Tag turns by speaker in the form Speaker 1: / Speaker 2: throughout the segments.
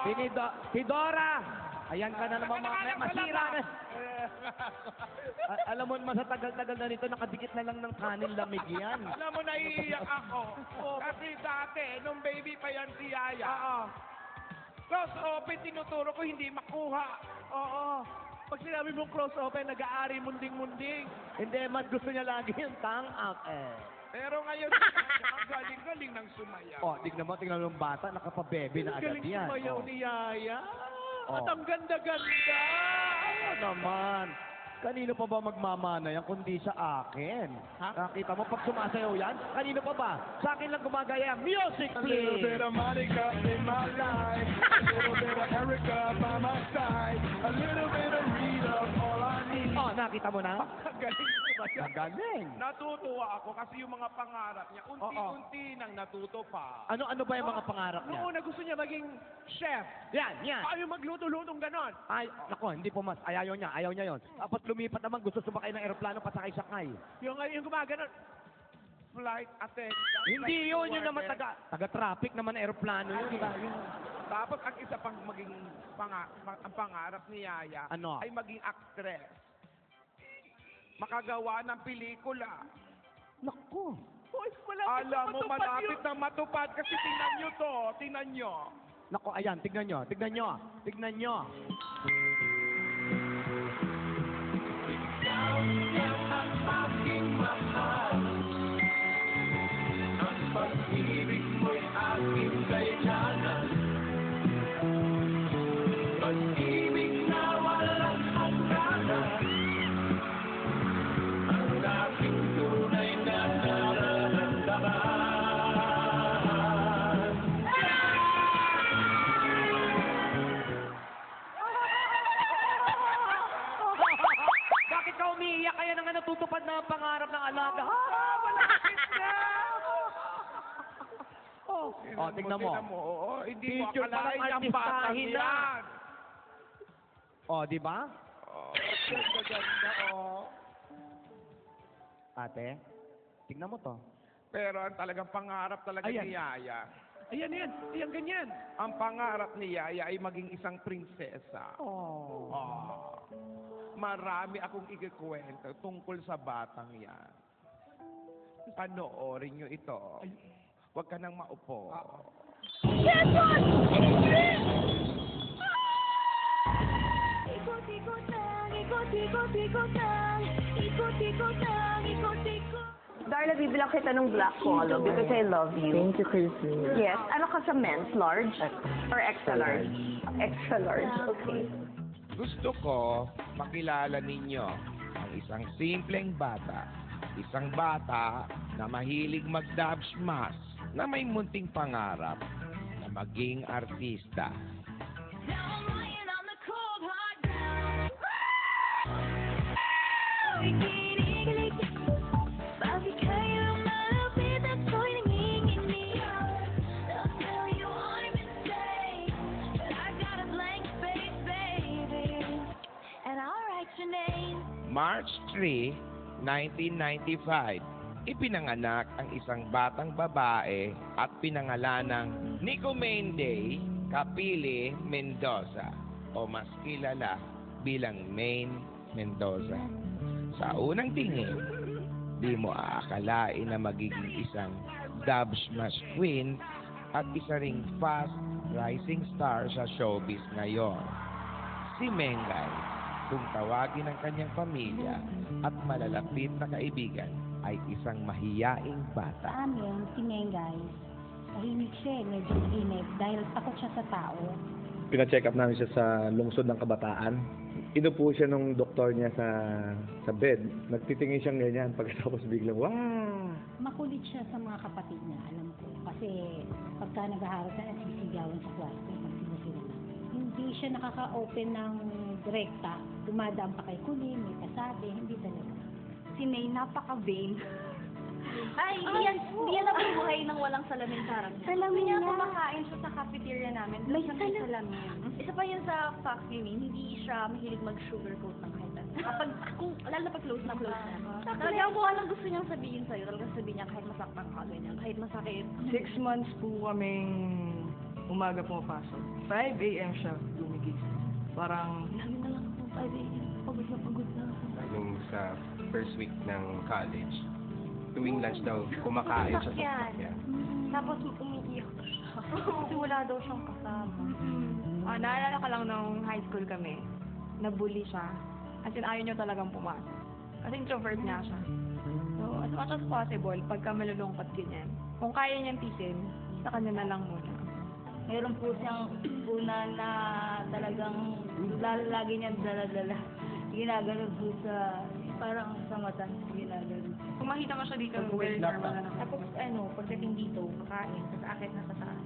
Speaker 1: Si Dora! Ayan ka na naman mga masira na. Alam mo naman sa tagal-tagal na nito, nakadikit na lang ng kanin lamig yan.
Speaker 2: Alam mo, naiiyak ako. Kasi dati, nung baby pa yan si Yaya. Close open, tinuturo ko, hindi makuha.
Speaker 1: Oo.
Speaker 2: Pag sinabi mong close open, nag-aari munding-munding.
Speaker 1: Hindi, mas gusto niya lagi yung tongue out eh.
Speaker 2: Pero ngayon, ang galing-galing ng sumayaw.
Speaker 1: Oh, tingnan mo yung bata, nakapabebe na agad
Speaker 2: Galing
Speaker 1: yan.
Speaker 2: sumayaw
Speaker 1: Oh.
Speaker 2: ni Yaya.
Speaker 1: Oh.
Speaker 2: At ang ganda-ganda.
Speaker 1: Ano naman? Kanino pa ba magmamana yan kundi sa akin?
Speaker 2: Ha?
Speaker 1: Nakita mo pag sumasayaw yan? Kanino pa ba? Sa akin lang gumagaya. Music,
Speaker 3: A little
Speaker 1: please!
Speaker 3: bit of Monica in my life, a little bit of Erica by my side, a little bit of Rita, all I need.
Speaker 1: Oh, nakita mo na?
Speaker 2: Ang galing sumayaw.
Speaker 1: Ang galing.
Speaker 2: Natutuwa ako kasi yung mga pangarap niya, unti-unti nang natutupad.
Speaker 1: Ano ba yung mga pangarap niya?
Speaker 2: Noong una gusto niya maging chef.
Speaker 1: Yan.
Speaker 2: Paano magluto-lutong ganon?
Speaker 1: Ay, nako, hindi po mas. Ayaw niya yon. Dapat lumipat naman, gusto sumakay ng eroplano, pasakay-sakay.
Speaker 2: Yung gumaganon. Flight attendant.
Speaker 1: Hindi
Speaker 2: flight
Speaker 1: yun, yun naman
Speaker 2: stewardess.
Speaker 1: taga-traffic naman eroplano yun, di ba?
Speaker 2: Tapos ang isa pang maging ang pangarap ni Yaya
Speaker 1: Ano?
Speaker 2: ay maging actress. Makagawa ng pelikula.
Speaker 1: Nako.
Speaker 2: Alam mo, malapit na matupad kasi tingnan nyo to. Tingnan nyo.
Speaker 1: Nako, ayan, tignan nyo. Bakit ka umiiyak? Kaya na nga natutupad na ang pangarap ng alaga.
Speaker 2: Malapit na!
Speaker 1: Oh, tignan mo.
Speaker 2: Oo, hindi mo
Speaker 1: Picture pa
Speaker 2: akalain
Speaker 1: ng
Speaker 2: ang batang
Speaker 1: artistahin na.
Speaker 2: yan.
Speaker 1: Oh, di ba?
Speaker 2: Oh, ganda, oh.
Speaker 1: Ate, tignan mo to.
Speaker 2: Pero ang talagang pangarap talaga
Speaker 1: Ayan.
Speaker 2: ni Yaya,
Speaker 1: Ayan, ganyan.
Speaker 2: ang pangarap ni Yaya ay maging isang prinsesa.
Speaker 1: Oh.
Speaker 2: Oh. Marami akong ikikwento tungkol sa batang yan. Panoorin nyo ito. Huwag ka nang maupo.
Speaker 4: Ikot-ikot lang, ikot-ikot lang, ikot-ikot lang, ikot-ikot.
Speaker 5: Darla, bibilang kita ng black polo because I love you.
Speaker 6: Thank you, Chrissy.
Speaker 5: Yes. Ano ka sa men's? Large? Or extra large? Extra large. Okay.
Speaker 2: Gusto ko makilala ninyo ang isang simpleng bata. Isang bata na mahilig mag-dubsmash, na may munting pangarap na maging artista.
Speaker 4: Now I'm lying on the cold hard ground. Ikinig-inig, bakit kayo malapit at ako'y nanginginig? I'll tell you I'm insane, but I got a blank space, baby, and I'll write your name.
Speaker 2: March 3, 1995, ipinanganak ang isang batang babae at pinangalanang Nicomende Capili Mendoza o mas kilala bilang Maine Mendoza. Sa unang tingin, di mo aakalain na magiging isang dubsmash queen at isa ring fast rising star sa showbiz ngayon. Si Mengay, kung tawagin ng kanyang pamilya at malalapit na kaibigan, ay isang mahiyaing bata.
Speaker 7: Sa amin, si Mengay, tahimik siya, medyo inip dahil takot siya sa tao.
Speaker 6: Pina-check up namin siya sa lungsod ng kabataan. Inupo siya nung doktor niya sa bed. Nagtitingin siyang ganyan. Pagkatapos biglang, wow!
Speaker 7: Makulit siya sa mga kapatid niya, alam ko. Kasi pagka nag-aaral siya, nagsisigawan sa kwarto, sila. Hindi siya nakaka-open ng direkta. Dumadaan pa kay Kulim, may pasabi, hindi talaga.
Speaker 5: Si May, napaka-vain.
Speaker 4: Ay, hindi yan nabubuhay ng walang salamin parang yan.
Speaker 5: Salamin
Speaker 4: Kaya
Speaker 5: na.
Speaker 4: kumakain siya sa cafeteria namin. Doon
Speaker 5: May
Speaker 4: siya may salamin. Isa pa yun sa fact ni May, hindi siya mahilig mag-sugarcoat ng kahit ano. Lalo na pag close na. Talagang kung anong gusto niyang sabihin sa'yo, talagang sabihin niya kahit masaktan ka, ganyan, kahit masakit.
Speaker 6: 6 months po kaming
Speaker 8: umaga pumapasok. 5 a.m. siya gumigising. Parang, lagi na lang ako 5 a.m. Pagod na ako.
Speaker 9: Nung sa first week ng college, tuwing lunch daw, kumakain siya sa sasakyan.
Speaker 10: Tapos umiiyak siya. Kasi wala daw siyang kasama. Naalala ko lang nung high school kami, nabully siya. As in, ayaw niya talagang pumasok. Kasi introvert niya siya. So, as much as possible, pagka malulungkot ganyan, kung kaya niyang tisin, sa kanya na lang muna.
Speaker 7: Meron po siyang una na talagang lagi niyang dala-dala. Ginagano po sa, parang sa mata, ginagano.
Speaker 10: Kung makita mo siya dito, very normal na naman. Tapos pagdating dito, kakain, tapos akit na sa taas.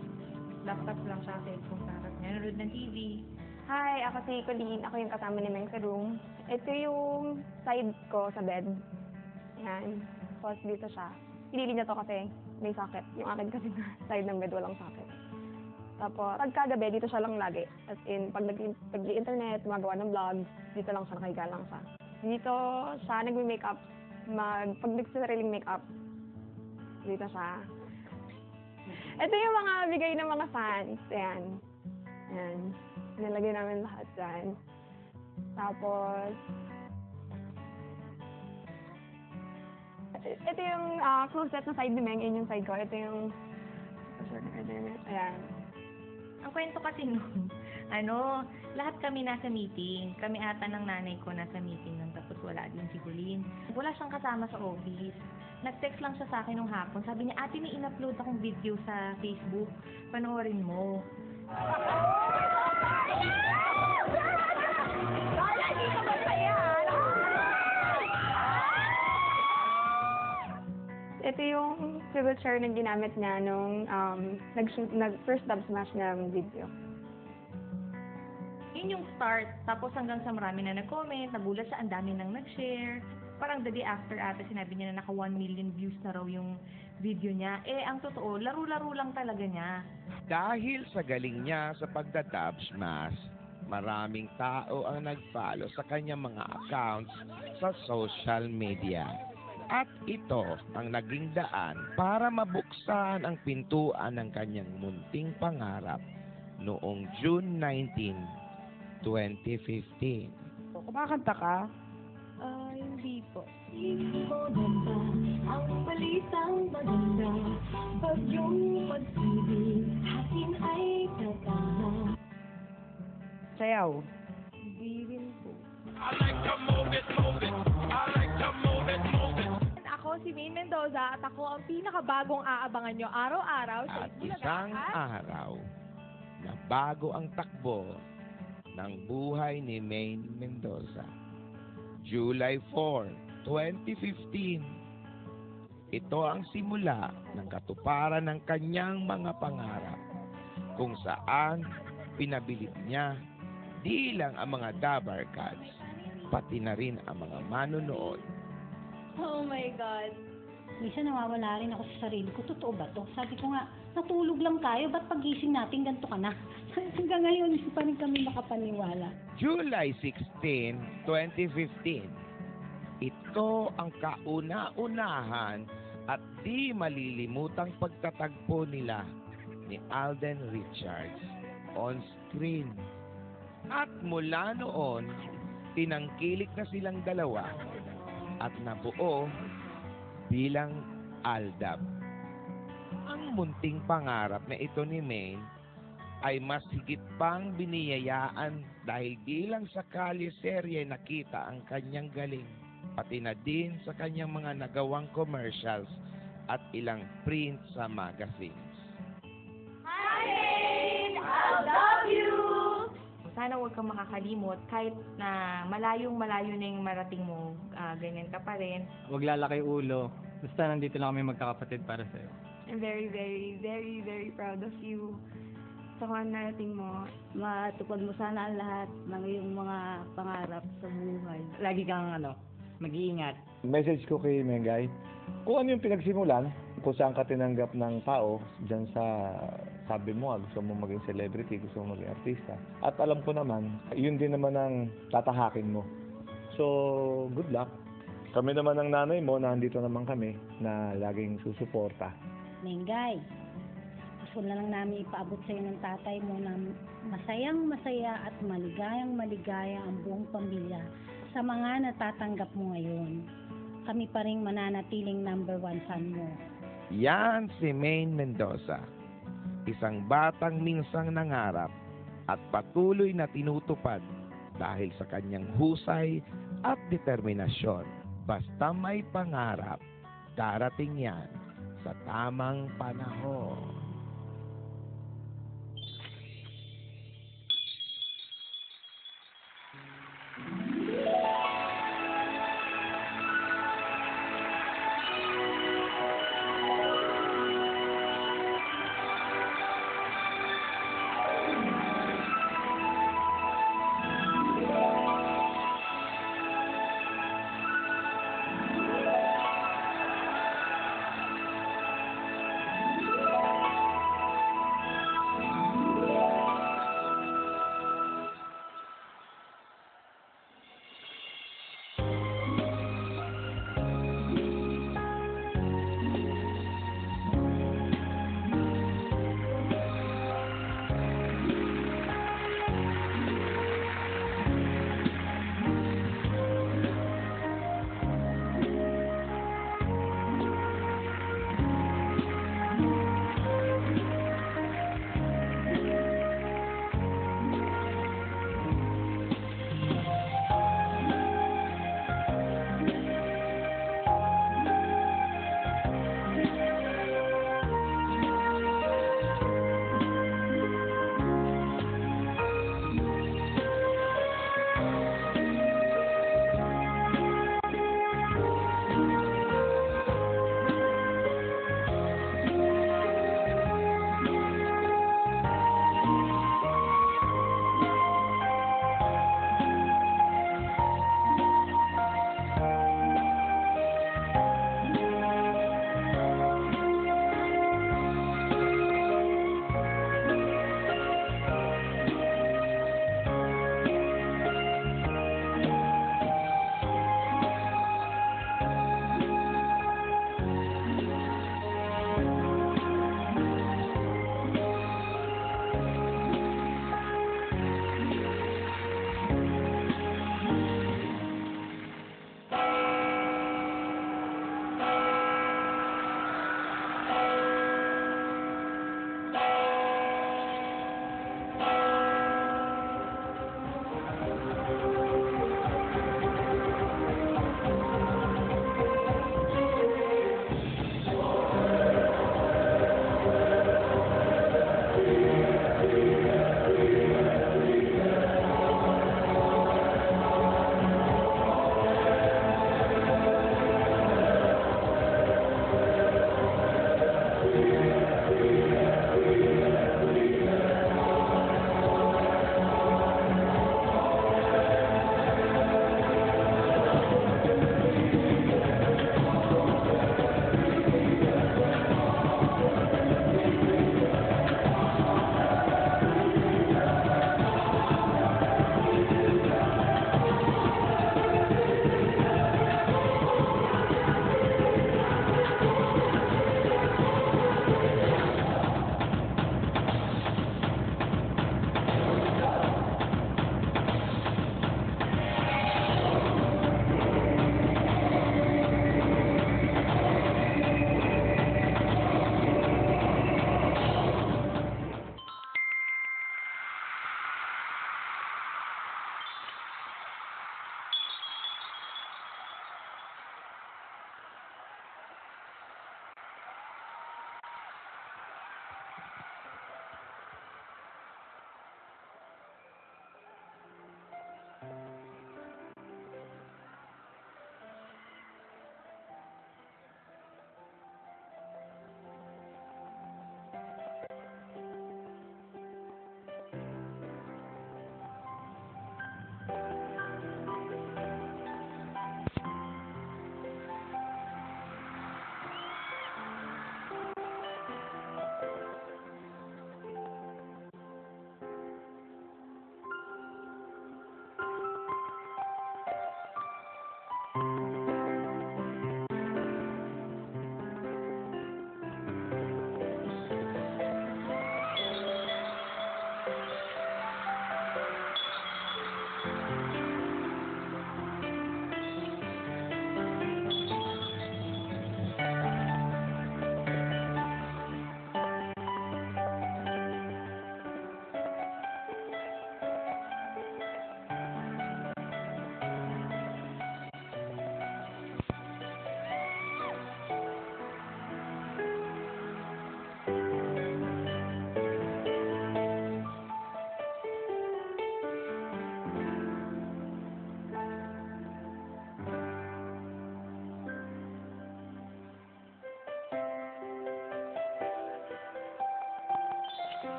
Speaker 10: Laptop lang siya, cellphone sa harap niya, nanonood ng TV.
Speaker 5: Hi, ako si Colleen. Ako yung kasama ni Meng sa room. Ito yung side ko sa bed. Yan. Tapos dito siya. Pinili niya to kasi may socket. Yung akin kasi na side ng bed walang socket. Tapos, pagkagabi, dito siya lang lagi. As in, pag nag-internet, gumagawa ng vlog, dito lang siya, nakahiga lang siya. Dito siya nagme-makeup. Pag nagsasariling makeup, dito siya. Ito yung mga bigay ng mga fans. Ayan. Ayan. Nilagay namin lahat dyan. Tapos, ito yung closet na side ni Meng. Yun yung side ko. Ito yung... Ayan.
Speaker 10: Ang kwento kasi nung, lahat kami nasa meeting. Kami ata ng nanay ko nasa meeting nun, tapos wala din si Colleen. Wala siyang kasama sa office. Nag-text lang siya sa akin nung hapon. Sabi niya, ate, may in-upload akong video sa Facebook. Panoorin mo.
Speaker 5: Ito yung swivel chair na ginamit niya nung nag-first dub smash niya ng video.
Speaker 10: Yun yung start. Tapos hanggang sa marami na nag-comment, nagulat siya, ang dami nang nag-share. Parang the day after ata, sinabi niya na naka 1 million views na raw yung video niya. Ang totoo, laro-laro lang talaga niya.
Speaker 2: Dahil sa galing niya sa pagdadub smash, maraming tao ang nag-follow sa kanyang mga accounts sa social media. At ito ang naging daan para mabuksan ang pintuan ng kanyang munting pangarap noong June 19, 2015.
Speaker 1: Kumakanta ka?
Speaker 10: Hindi po.
Speaker 4: Ang balitang maganda, bagyong pag-ibig, atin ay tatama.
Speaker 1: Sayaw.
Speaker 10: Hindi rin po.
Speaker 11: Ako si Maine Mendoza at ako ang pinakabagong aabangan nyo araw-araw sa
Speaker 2: At isang araw na bago ang takbo ng buhay ni Maine Mendoza. July 4, 2015. Ito ang simula ng katuparan ng kanyang mga pangarap kung saan pinabilit niya di lang ang mga dabar cats, pati na rin ang mga manonood.
Speaker 7: Oh my God. Minsan nawawala rin ako sa sarili ko. Totoo ba to? Sabi ko nga, natulog lang tayo. Ba't pagising natin ganito ka na? Hanggang ngayon, hindi pa rin kami makapaniwala.
Speaker 2: July 16, 2015. Ito ang kauna-unahan at di malilimutang pagtatagpo nila ni Alden Richards on screen. At mula noon, tinangkilik na silang dalawa at nabuo bilang Aldab. Ang munting pangarap na ito ni Maine ay mas higit pang biniyayaan dahil di lang sa kalye-serye nakita ang kanyang galing, pati na din sa kanyang mga nagawang commercials at ilang print sa magazines.
Speaker 10: Hi, Maine! I love you! Sana huwag kang makakalimot kahit na malayong-malayo na yung marating mo, ganyan ka pa rin.
Speaker 12: Huwag lalaki ulo. Basta nandito lang kami magkakapatid para sa'yo.
Speaker 10: I'm very, very, very, very proud of you. Sa kung narating mo.
Speaker 7: Matupad mo sana ang lahat ng iyong mga pangarap sa buhay.
Speaker 12: Lagi kang mag-iingat.
Speaker 6: Message ko kay Mengay, kung ano yung pinagsimulan, kung saan ka tinanggap ng tao, dyan sa sabi mo, gusto mo maging celebrity, gusto mo maging artista. At alam ko naman, yun din naman ang tatahakin mo. So, good luck. Kami naman ng nanay mo, nandito naman kami, na laging susuporta.
Speaker 7: Mengay, gusto na lang namin ipaabot sa'yo ng tatay mo na masayang masaya at maligayang maligaya ang buong pamilya sa mga natatanggap mo ngayon. Kami pa rin mananatiling #1 fan mo.
Speaker 2: Yan si Maine Mendoza, isang batang minsang nangarap at patuloy na tinutupad dahil sa kanyang husay at determinasyon. Basta may pangarap, darating yan sa tamang panahon.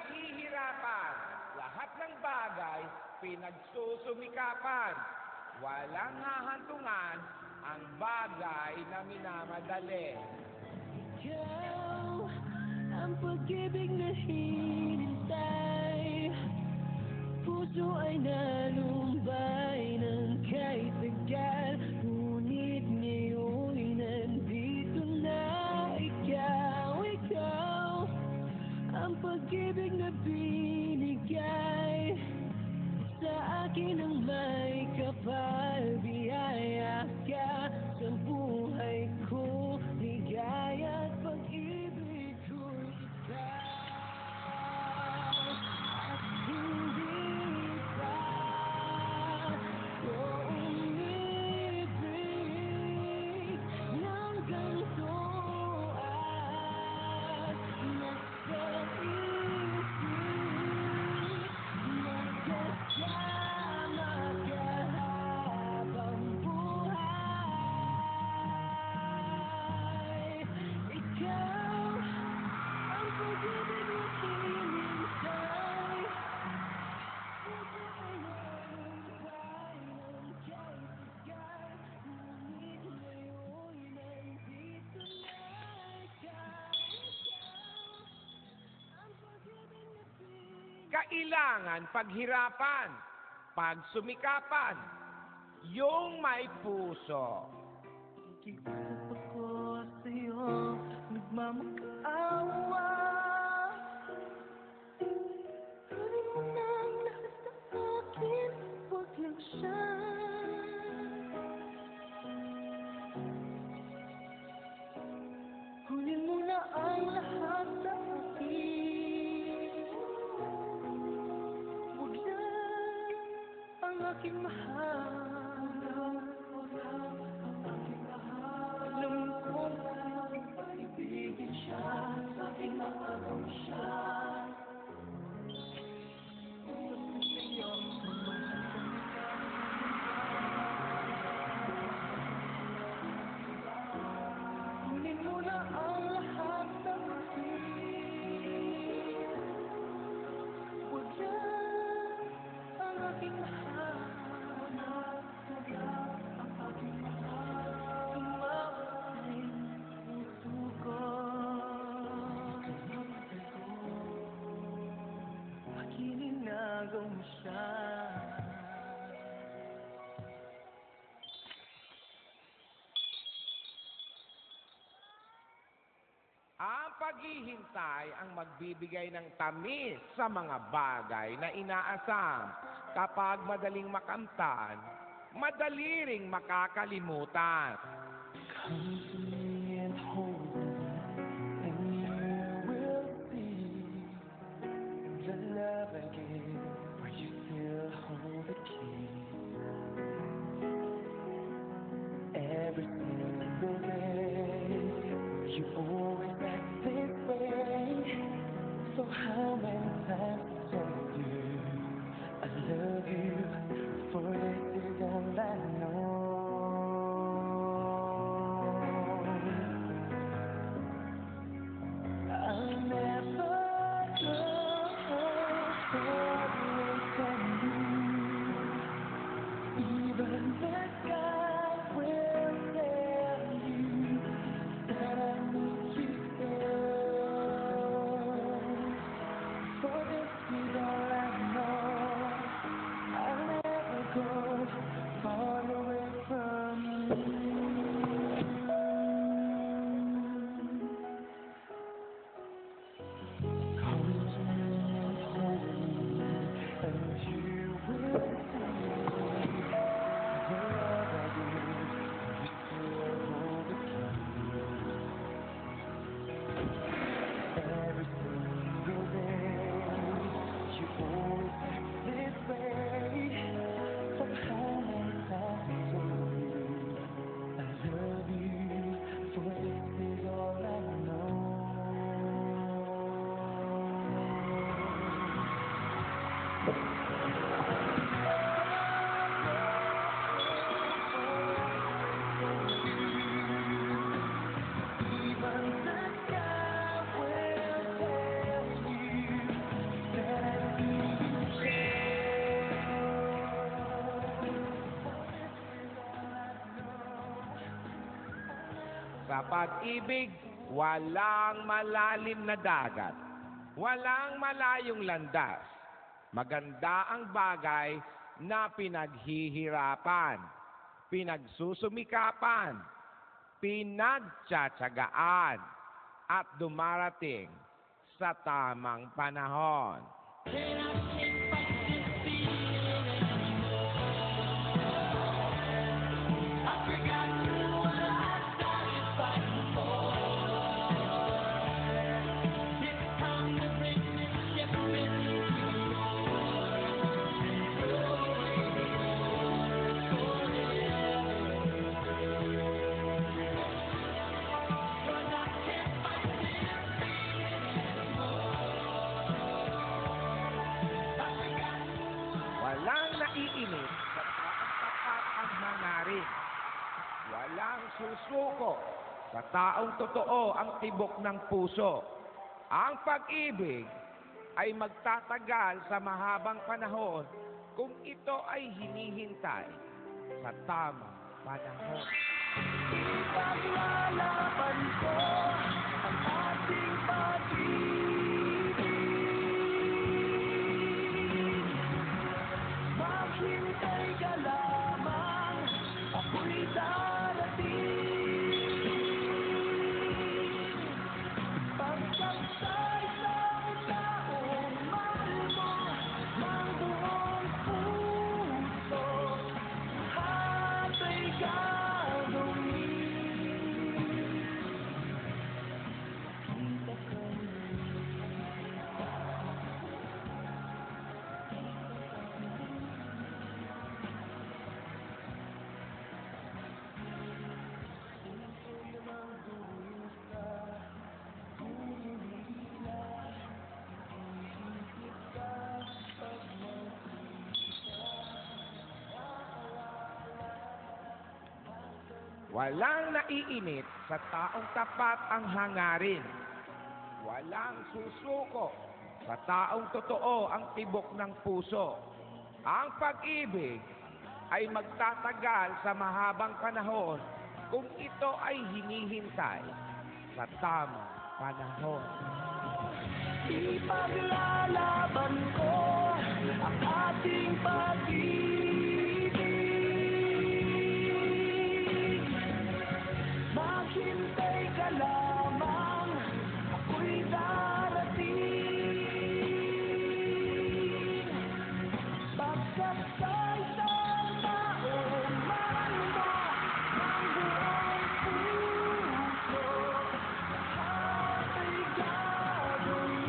Speaker 2: pinaghihirapan. Lahat ng bagay, pinagsusumikapan. Walang hahantungan ang bagay na minamadali.
Speaker 4: Ikaw ang pag-ibig na hinintay. Puso ay nalumbay ng kahit tagal. Ngunit ngayon'y nandito na. Ikaw ang pag-ibig na binigay sa akin ng may kapal. Biyaya ka sa buhay ko, ligaya at pag-ibig ko'y ikaw. At hindi pa ko umibig ng ganito at nasa-isip magkasama ka habang buhay. Ikaw ang pag-ibig na hinintay. Puso ay nalumbay ng kahit tagal. Ngunit ngayon'y nandito na. Ikaw ang pag-ibig na
Speaker 2: Kailangan paghirapan, pagsumikapan, yung may puso.
Speaker 4: Nakiusap ako sa'yo, nagmamakaawa. Kunin mo na ang lahat sa akin, huwag lang siya. Kunin mo na ang lahat sa akin, huwag lang ang aking mahal. Alam mo ibigin siya, sa aking maabang siya. Kunin mo na ang lahat sa akin, huwag lang ang aking mahal. Huwag lang ang aking mahal. Tumakas puso ko. Akin inagaw mo siya.
Speaker 2: Ang paghihintay ang magbibigay ng tamis sa mga bagay na inaasam. Kapag madaling makamtan, madali ring makakalimutan.
Speaker 4: Come to me and hold me, and you will see the love I give, where you still hold the key. Every single day, you always act this way. So how many times to tell you I love you, for this is all I know. I'll never go away from you. Even the sky will tell you that I need you still. For this
Speaker 2: Sa pag-ibig, walang malalim na dagat. Walang malayong landas. Maganda ang bagay na pinaghihirapan, pinagsusumikapan, pinagtsatsagaan, at dumarating sa tamang panahon. Walang naiinit sa tapat ang hangarin. Walang susuko sa taong totoo ang tibok ng puso. Ang pag-ibig ay magtatagal sa mahabang panahon kung ito ay hinihintay sa tamang panahon.
Speaker 3: Ipaglalaban ko ang ating pag-ibig. Maghintay ka lamang, ako'y darating. Pagkaksaysay taong mahal mo ng buong puso, hatay gagawin. Kita ka
Speaker 2: Walang naiinit sa taong tapat ang hangarin. Walang susuko sa taong totoo ang tibok ng puso. Ang pag-ibig ay magtatagal sa mahabang panahon kung ito ay hinihintay sa tamang panahon.
Speaker 3: Ipaglalaban ko ang ating pag-ibig. Maghintay ka lamang, ako'y darating. Pagkaksaysay taong mahal mo ng buong puso, hatay gagawin.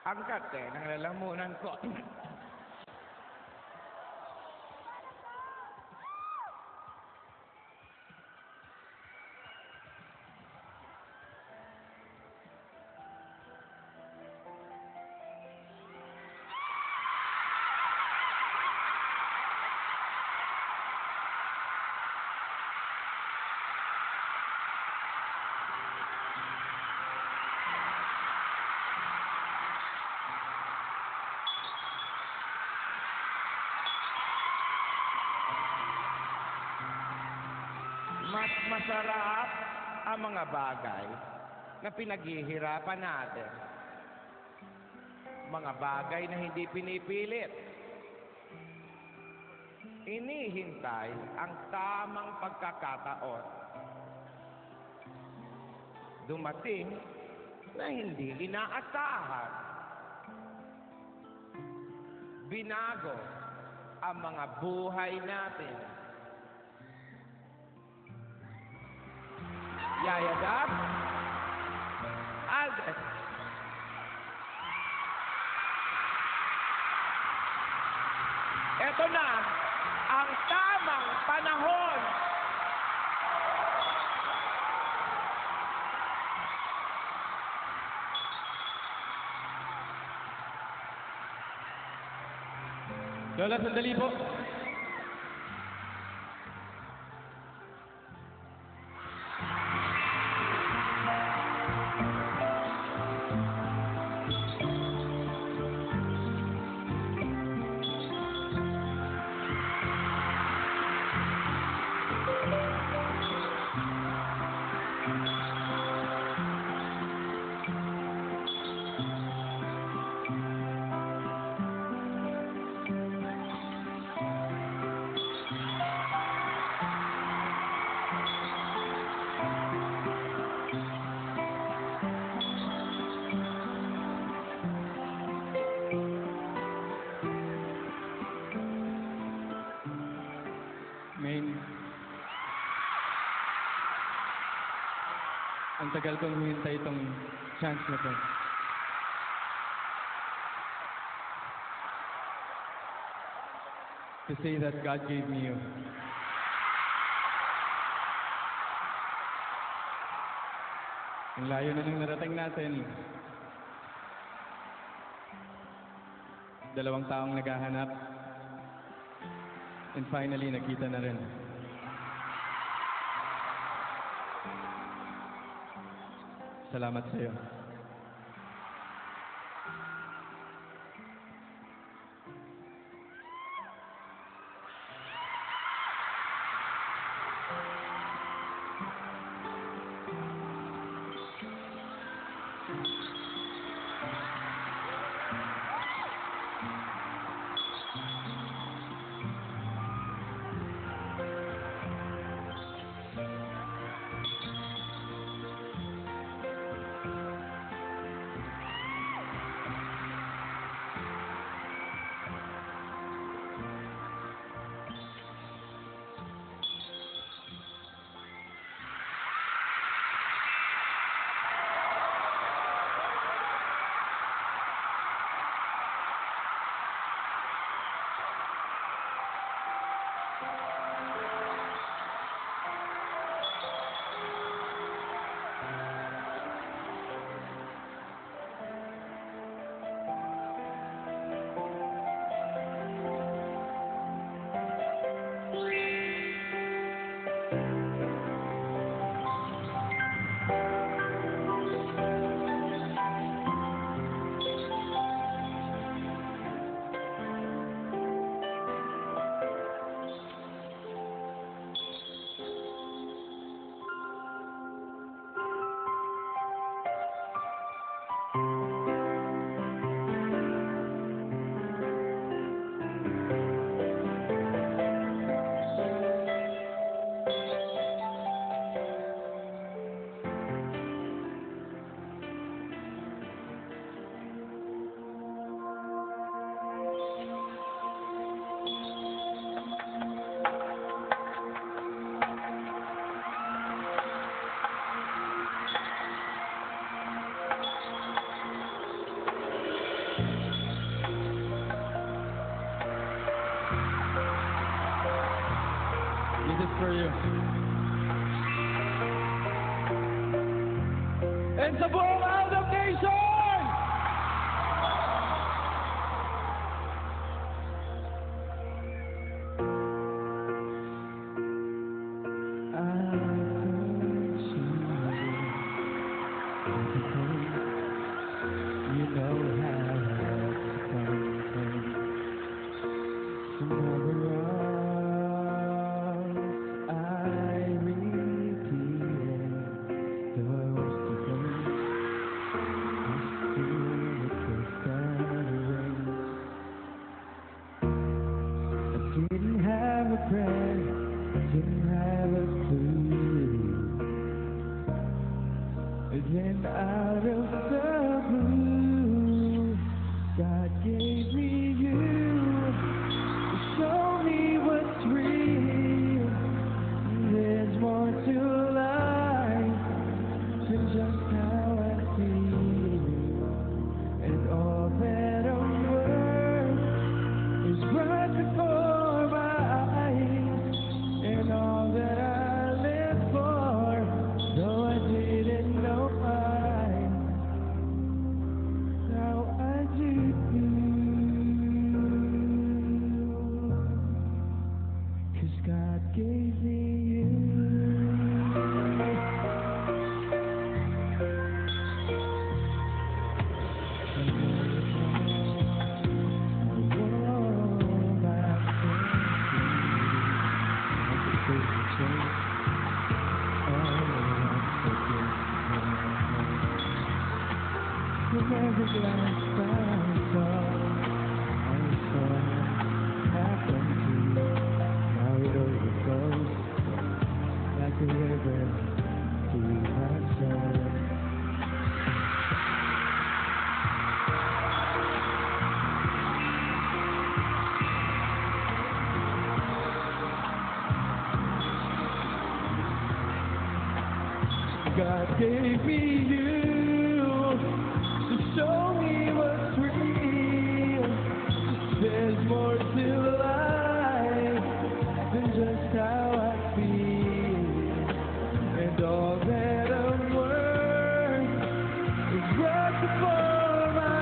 Speaker 2: Ang kate ng lalamunan ko. Mas masarap ang mga bagay na pinaghihirapan natin. Mga bagay na hindi pinipilit. Inihintay ang tamang pagkakataon. Dumating na hindi inaasahan. Binago ang mga buhay natin. Yayagap, Alden. Ito na ang tamang panahon.
Speaker 12: Lola, sandali po. Main, ang tagal kong hinintay itong chance na to. To say that God gave me you. Ang layo na nang narating natin. 2 taong naghahanap. And finally, nakita na rin. Salamat sa iyo.
Speaker 3: and sa buong Aldab Nation!
Speaker 13: You know how I repeated the worst of them. I didn't have a friend, didn't have a clue. Then out of the blue, God gave me you to show me what's real. There's more to life than just how I feel, and all that I'm worth is right before my eyes, and all that I live for, though I didn't know why, now I do. 'Cause God gave me you. Every last time I saw happen to you. Now it overflows like a river to my soul. God gave me you to show me what's real. There's more to life than just how I feel, and all that I'm worth is right before my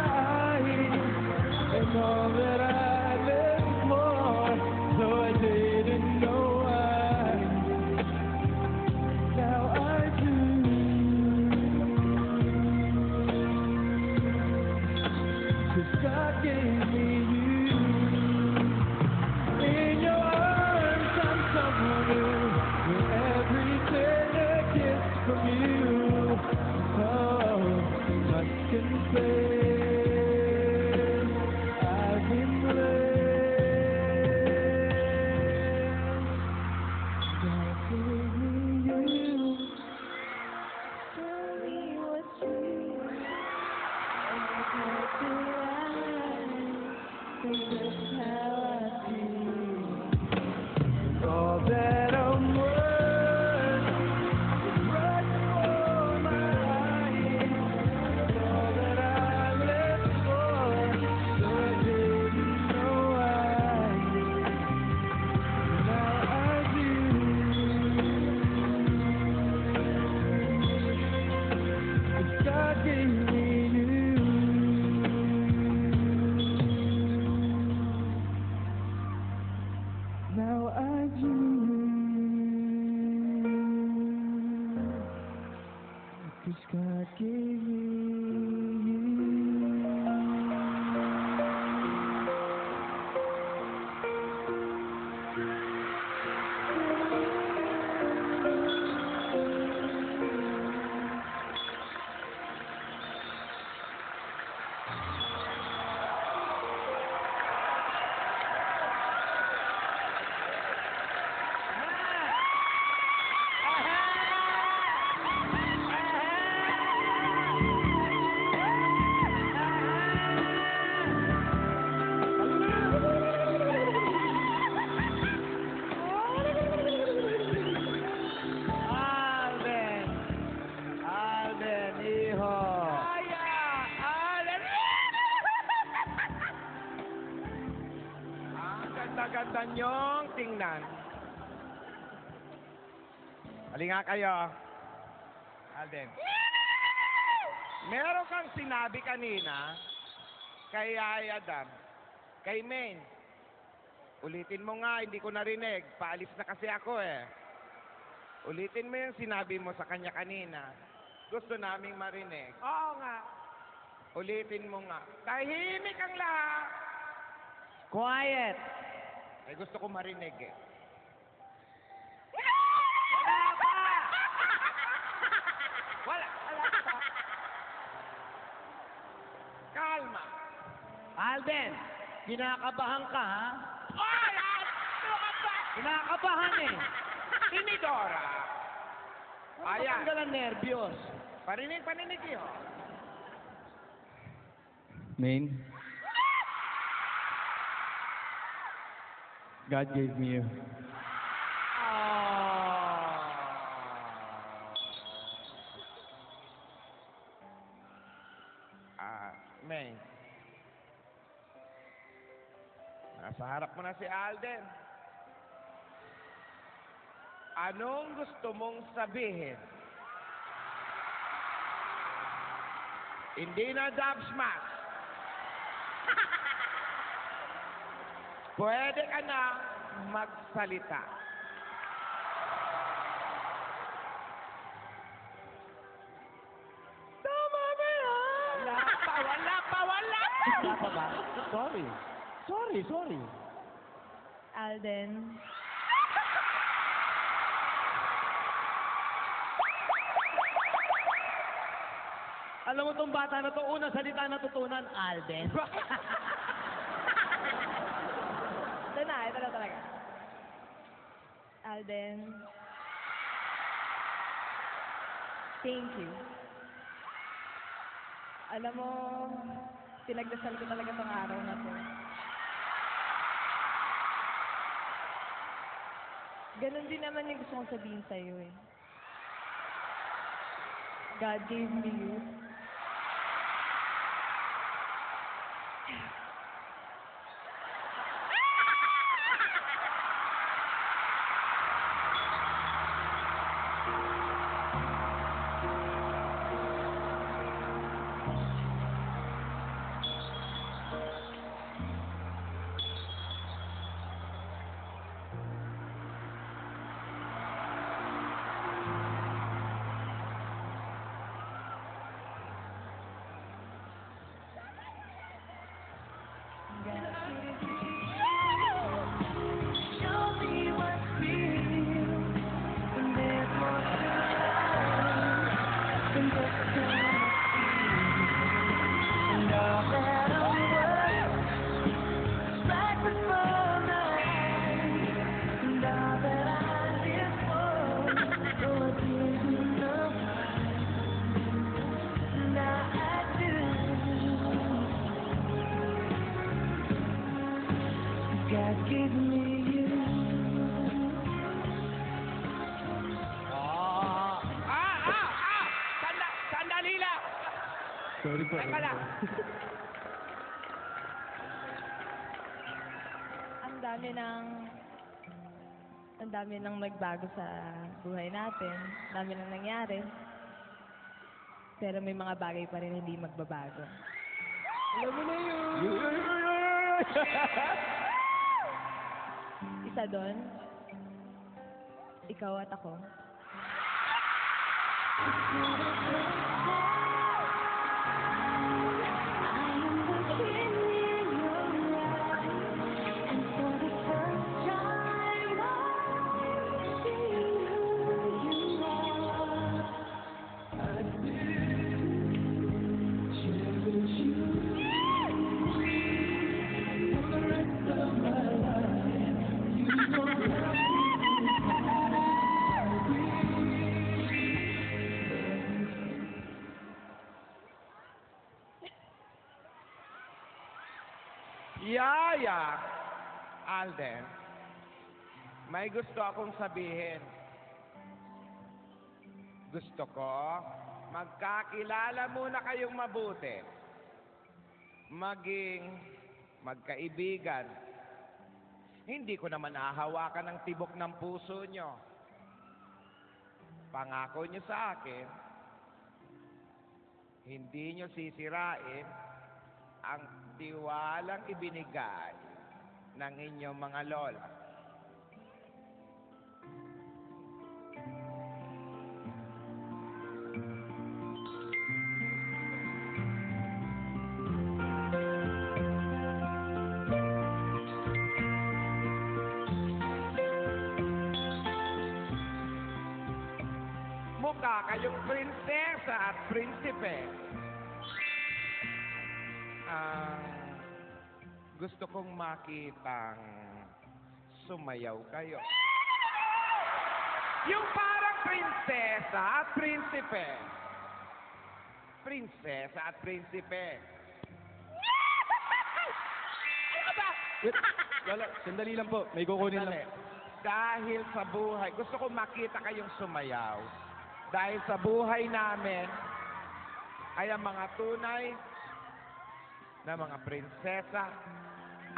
Speaker 13: eyes, and all that I live for, though I didn't know why, now I do. 'Cause God gave me you. In your arms I'm someone new, with every day a kiss from you. Oh, much can say, I've been blessed. God gave me you. Tell me what's real. All that I'm worth is right before my eyes. All that I live for, though I didn't know why. Now I do. 'Cause God gave me you. Now I do. 'Cause God gave me you. Alden, hijo.
Speaker 2: Ang ganda-ganda niyong tingnan. Halika kayo. Alden. Meron kang sinabi kanina kay Adam, kay Maine. Ulitin mo nga, hindi ko narinig. Paalis na kasi ako eh. Ulitin mo yung sinabi mo sa kanya kanina. Gusto naming marinig.
Speaker 1: Oo nga.
Speaker 2: Ulitin mo nga. Tahimik ang lahat.
Speaker 1: Quiet.
Speaker 2: Eh, gusto ko marinig eh. Wala pa. Kalma.
Speaker 1: Alden, kinakabahan ka, ha?
Speaker 2: Ay! Ano ka ba?
Speaker 1: Kinakabahan eh.
Speaker 2: Tinidora. Ayan.
Speaker 1: Matanggal ang nervyos.
Speaker 2: Parinig yun.
Speaker 12: Maine, God gave me you.
Speaker 2: May. Nasa harap mo na si Alden. Anong gusto mong sabihin? Hindi na dub smash. Pwede ka na magsalita. Tama ba yan? Wala pa.
Speaker 1: Wala pa ba? Sorry.
Speaker 11: Alden.
Speaker 1: Alam mo tong bata na to, unang salita na tutunan, Alden.
Speaker 11: Ito na talaga. Alden. Thank you. Alam mo, pinagdasal ko talaga tong araw na to. Ganon din naman yung gusto kong sabihin sa'yo eh. God gave me you.
Speaker 13: God gave me you.
Speaker 2: Sandali lang!
Speaker 12: Sorry po.
Speaker 2: Teka lang.
Speaker 11: Ang dami nang nagbago sa buhay natin. Ang dami nang nangyari. Pero may mga bagay pa rin hindi magbabago.
Speaker 1: Alam mo na yun.
Speaker 11: Isa doon, ikaw at ako.
Speaker 2: Yaya, Alden, may gusto akong sabihin. Gusto ko, magkakilala muna kayong mabuti. Maging magkaibigan. Hindi ko naman hahawakan ng tibok ng puso nyo. Pangako nyo sa akin, hindi nyo sisirain ang tiwalang ibinigay ng inyong mga lola. Mukha kayong prinsesa at prinsipe. Gusto kong makitang sumayaw kayo. Yung parang prinsesa at prinsipe. Prinsesa at prinsipe.
Speaker 12: Lola, sandali lang po. May kukunin
Speaker 2: Dali.
Speaker 12: lang.
Speaker 2: Dahil sa buhay, gusto kong makita kayong sumayaw. Dahil sa buhay namin, ay ang mga tunay na mga prinsesa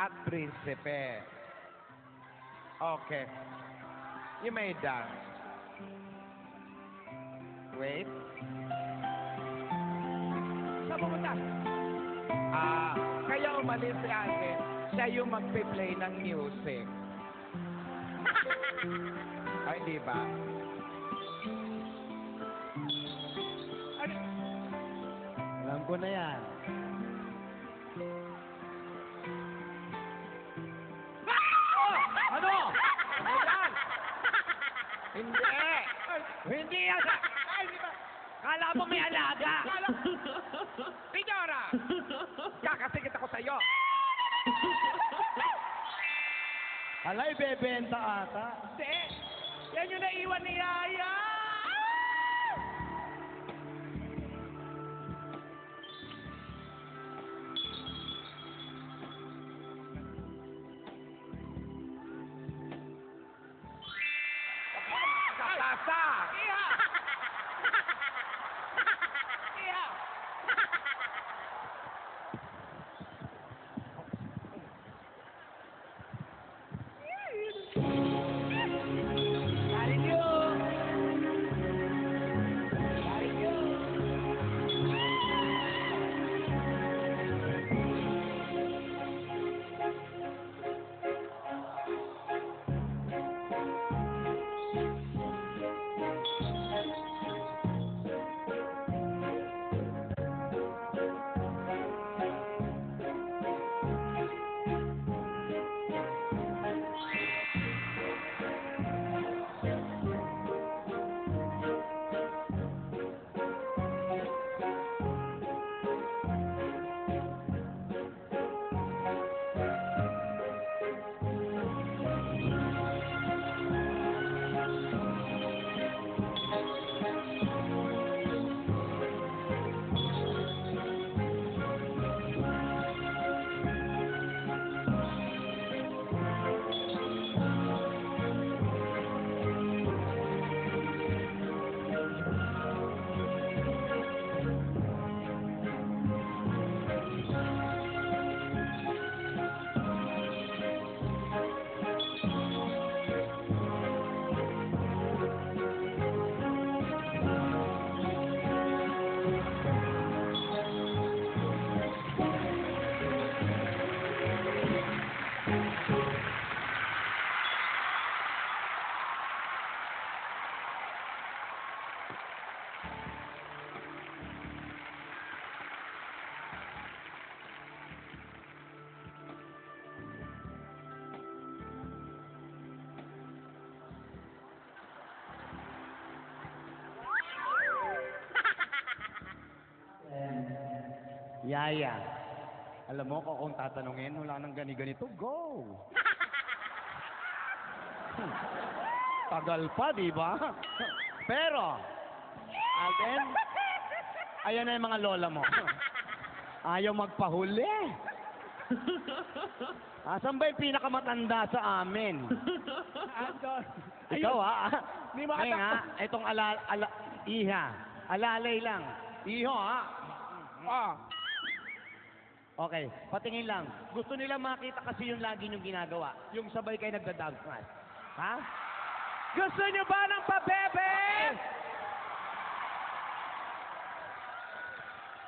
Speaker 2: at prinsipe. Okay. You may dance. Wait. Saan pumunta? Kaya umalis si Ate. Siya yung magpe-play ng music. Ay, di ba?
Speaker 1: Alam ko na yan. Ano?
Speaker 2: Ayan! Hindi! Hindi yan! Kala mo may alaga! Pinyora! Kakasigit ako sa'yo!
Speaker 1: Hala, ibebenta ata.
Speaker 2: Hindi! Yan yung naiwan ni Yaya! Kakasa! Iha! Iha!
Speaker 1: Yaya, alam mo kung tatanungin, wala nang gani-ganito, go! Tagal pa, di ba? Pero, Alden, ayan na yung mga lola mo. Ayaw magpahuli. Asan ba yung pinakamatanda sa amin? Ikaw
Speaker 2: Di ba
Speaker 1: Ngayon itong iha, alalay lang. Iho Okay, patingin lang. Gusto nila makita kasi yung lagi niyong ginagawa. Yung sabay kayo nagda-dance class. Ha?
Speaker 2: Gusto niyo ba ng pabebe?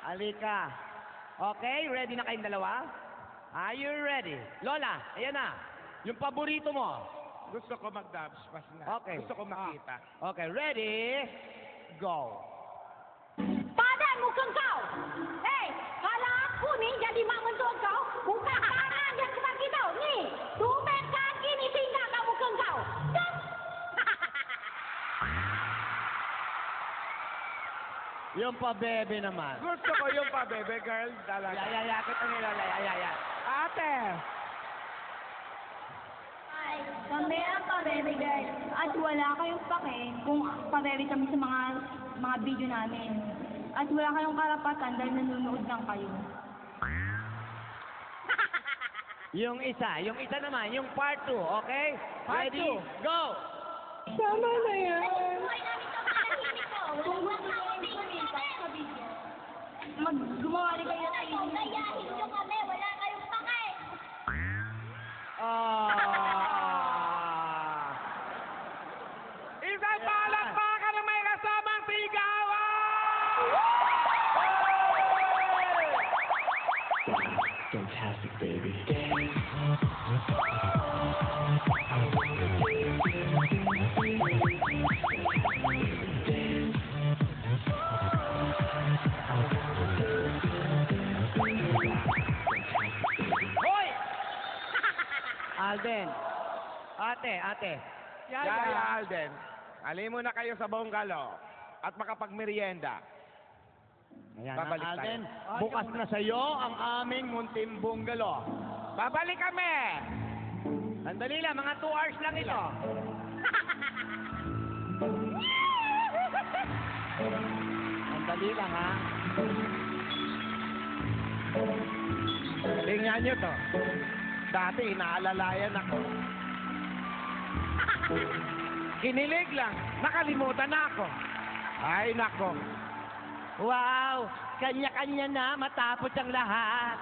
Speaker 1: Halika. Okay, ready na kayong dalawa? Are you ready? Lola, ayan na. Yung paborito mo.
Speaker 2: Gusto ko mag-dubs pass na.
Speaker 1: Okay.
Speaker 2: Gusto ko makita.
Speaker 1: Okay, ready? Go.
Speaker 7: Padan mo kang kau! Eh, kala aku ni jadi mak mentua kau, bukan tangan yang kaki kau. Ni, tumben kaki ni tinggal kamu kang kau.
Speaker 1: Yung pabebe naman.
Speaker 2: Gusto ko yung pa-bebe girl talaga.
Speaker 1: Yaya, kita ni Lola. Yaya.
Speaker 2: Ate!
Speaker 4: Ay, kami ang pa-baby girl. At wala kayong pake kung pa-baby kami sa mga video namin. At wala kayong karapatan dahil nanonood lang kayo.
Speaker 1: Yung isa naman, yung part 2, okay?
Speaker 2: Part
Speaker 1: Ready?
Speaker 2: two.
Speaker 1: Go!
Speaker 2: Tama na yan.
Speaker 4: Buhay namin ito, manahimik ko. Kung gusto nyo tingin sa video. Gumawa rin kayo sa inyo. Gayahin nyo kami, wala kayong pake.
Speaker 2: Isang palakpakan na may kasamang sigawan!
Speaker 13: Fantastic, baby.
Speaker 1: Hoy! Alden. Ate.
Speaker 2: Yaya Alden, alin muna kayo sa bungalow at makapagmerienda.
Speaker 1: Ayan,
Speaker 2: Babalik
Speaker 1: Alden,
Speaker 2: tayo.
Speaker 1: bukas na sa'yo ang aming munting bungalow.
Speaker 2: Babalik kami!
Speaker 1: Sandali lang, mga 2 hours lang ito. Sandali lang, ha?
Speaker 2: Tingnan nyo to. Dati inaalalayan ako. Kinilig lang. Nakalimutan na ako. Ay, nako.
Speaker 1: Wow! Kanya-kanya na matapos ang lahat.